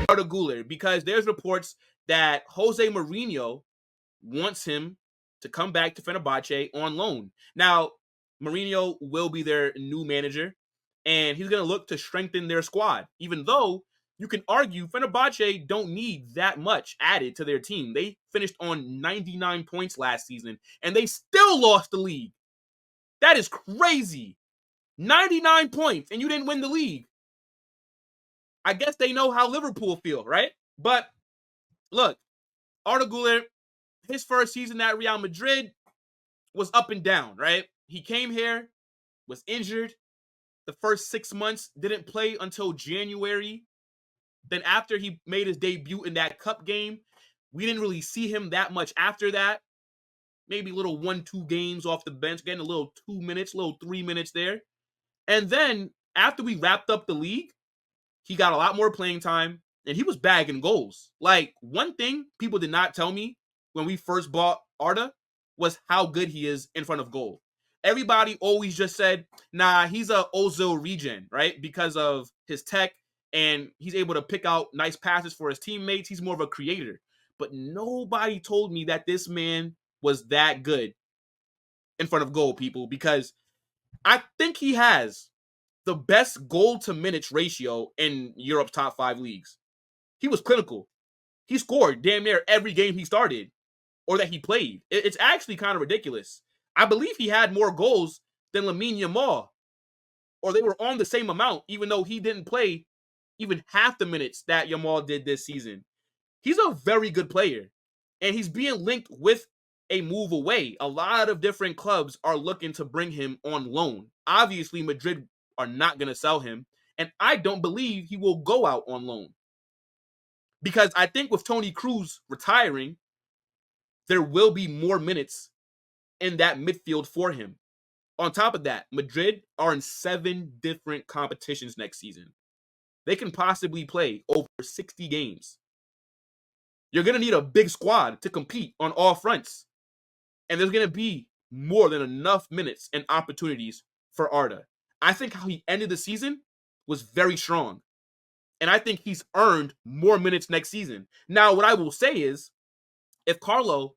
Arda Güler, because there's reports that José Mourinho wants him to come back to Fenerbahce on loan. Now, Mourinho will be their new manager, and he's going to look to strengthen their squad, even though you can argue Fenerbahce don't need that much added to their team. They finished on 99 points last season, and they still lost the league. That is crazy. 99 points, and you didn't win the league. I guess they know how Liverpool feel, right? But look, Arda Güler, his first season at Real Madrid was up and down, right? He came here, was injured. The first 6 months, didn't play until January. Then after he made his debut in that cup game, we didn't really see him that much after that. Maybe little 1-2 games off the bench, getting a little 2 minutes, little 3 minutes there. And then after we wrapped up the league, he got a lot more playing time, and he was bagging goals. Like, one thing people did not tell me when we first bought Arda was how good he is in front of goal. Everybody always just said, nah, he's a Ozil regen, right? Because of his tech, and he's able to pick out nice passes for his teammates. He's more of a creator. But nobody told me that this man was that good in front of goal, people, because I think he has the best goal to minutes ratio in Europe's top 5 leagues. He was clinical. He scored damn near every game he started or that he played. It's actually kind of ridiculous. I believe he had more goals than Lamine Yamal, or they were on the same amount, even though he didn't play even half the minutes that Yamal did this season. He's a very good player, and he's being linked with a move away. A lot of different clubs are looking to bring him on loan. Obviously, Madrid are not going to sell him, and I don't believe he will go out on loan. Because I think with Toni Kroos retiring, there will be more minutes in that midfield for him. On top of that, Madrid are in 7 different competitions next season. They can possibly play over 60 games. You're going to need a big squad to compete on all fronts. And there's going to be more than enough minutes and opportunities for Arda. I think how he ended the season was very strong. And I think he's earned more minutes next season. Now, what I will say is, if Carlo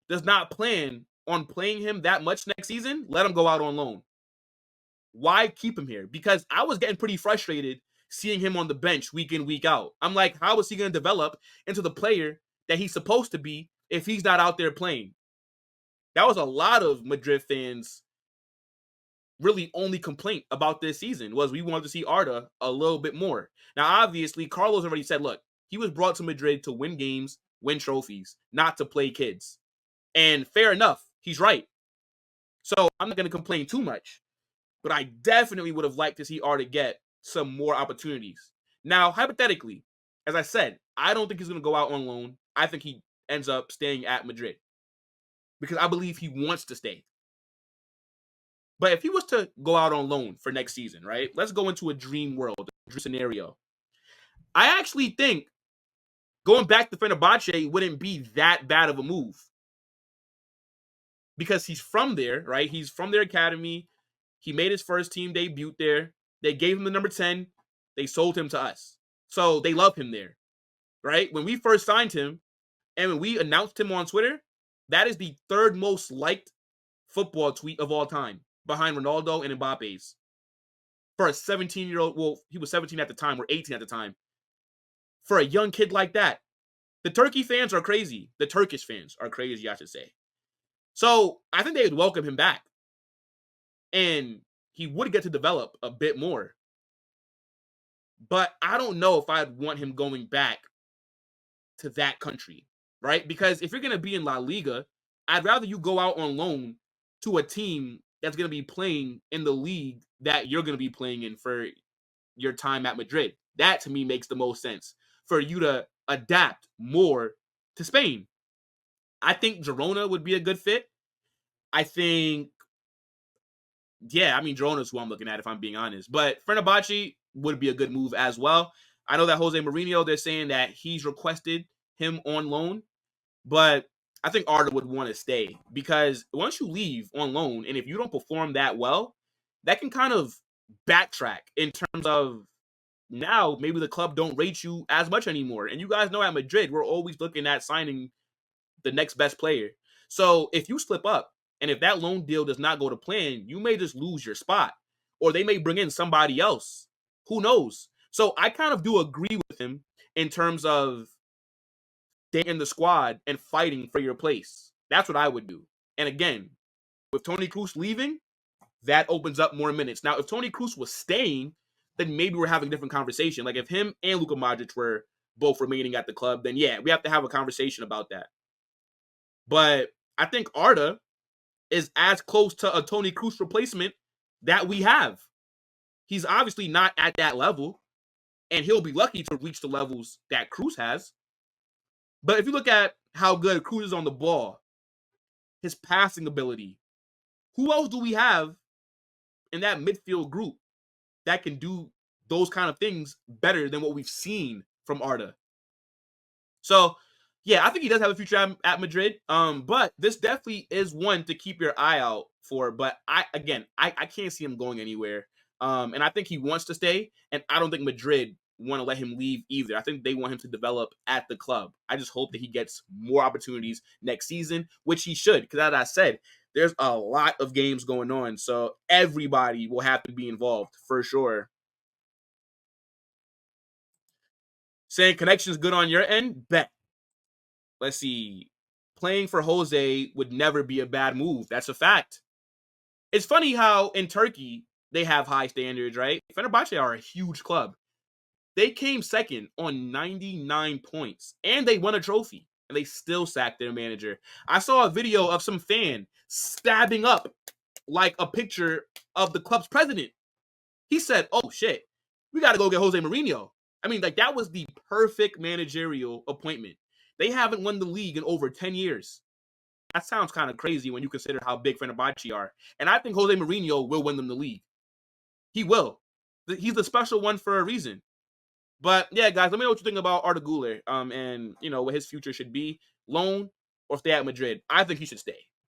does not plan on playing him that much next season, let him go out on loan. Why keep him here? Because I was getting pretty frustrated seeing him on the bench week in, week out. I'm like, how is he going to develop into the player that he's supposed to be if he's not out there playing? That was a lot of Madrid fans' really only complaint about this season, was we wanted to see Arda a little bit more. Now, obviously, Carlos already said, look, he was brought to Madrid to win games, win trophies, not to play kids. And fair enough, he's right. So I'm not going to complain too much. But I definitely would have liked to see Arda get some more opportunities. Now, hypothetically, as I said, I don't think he's going to go out on loan. I think he ends up staying at Madrid because I believe he wants to stay. But if he was to go out on loan for next season, right? Let's go into a dream world, a dream scenario. I actually think going back to Fenerbahce wouldn't be that bad of a move. Because he's from there, right? He's from their academy. He made his first team debut there. They gave him the number 10. They sold him to us. So they love him there, right? When we first signed him and when we announced him on Twitter, that is the 3rd most liked football tweet of all time, behind Ronaldo and Mbappe's. For a 17-year-old, well, he was 17 at the time, or 18 at the time. For a young kid like that, the Turkey fans are crazy. The Turkish fans are crazy, I should say. So I think they would welcome him back. And he would get to develop a bit more. But I don't know if I'd want him going back to that country, right? Because if you're going to be in La Liga, I'd rather you go out on loan to a team that's going to be playing in the league that you're going to be playing in for your time at Madrid. That, to me, makes the most sense for you to adapt more to Spain. I think Girona would be a good fit. I think, Girona's who I'm looking at, if I'm being honest. But Fenerbahce would be a good move as well. I know that José Mourinho, they're saying that he's requested him on loan. But I think Arda would want to stay. Because once you leave on loan, and if you don't perform that well, that can kind of backtrack in terms of now maybe the club don't rate you as much anymore. And you guys know at Madrid, we're always looking at signing the next best player. So if you slip up and if that loan deal does not go to plan, you may just lose your spot or they may bring in somebody else. Who knows? So I kind of do agree with him in terms of staying in the squad and fighting for your place. That's what I would do. And again, with Toni Kroos leaving, that opens up more minutes. Now, if Toni Kroos was staying, then maybe we're having a different conversation. Like if him and Luka Modric were both remaining at the club, then yeah, we have to have a conversation about that. But I think Arda is as close to a Toni Kroos replacement that we have. He's obviously not at that level, and he'll be lucky to reach the levels that Kroos has. But if you look at how good Kroos is on the ball, his passing ability, who else do we have in that midfield group that can do those kind of things better than what we've seen from Arda? So, yeah, I think he does have a future at Madrid. But this definitely is one to keep your eye out for. But I can't see him going anywhere. And I think he wants to stay. And I don't think Madrid want to let him leave either. I think they want him to develop at the club. I just hope that he gets more opportunities next season, which he should. Because as I said, there's a lot of games going on. So everybody will have to be involved for sure. Saying connection's good on your end? Bet. Let's see. Playing for Jose would never be a bad move. That's a fact. It's funny how in Turkey they have high standards, right? Fenerbahce are a huge club. They came second on 99 points, and they won a trophy, and they still sacked their manager. I saw a video of some fan stabbing up like a picture of the club's president. He said, "Oh shit, we got to go get José Mourinho." I mean, like that was the perfect managerial appointment. They haven't won the league in over 10 years. That sounds kind of crazy when you consider how big Fenerbahce are. And I think José Mourinho will win them the league. He will. He's the special one for a reason. But yeah, guys, let me know what you think about Arda Güler, and what his future should be, loan or stay at Madrid. I think he should stay.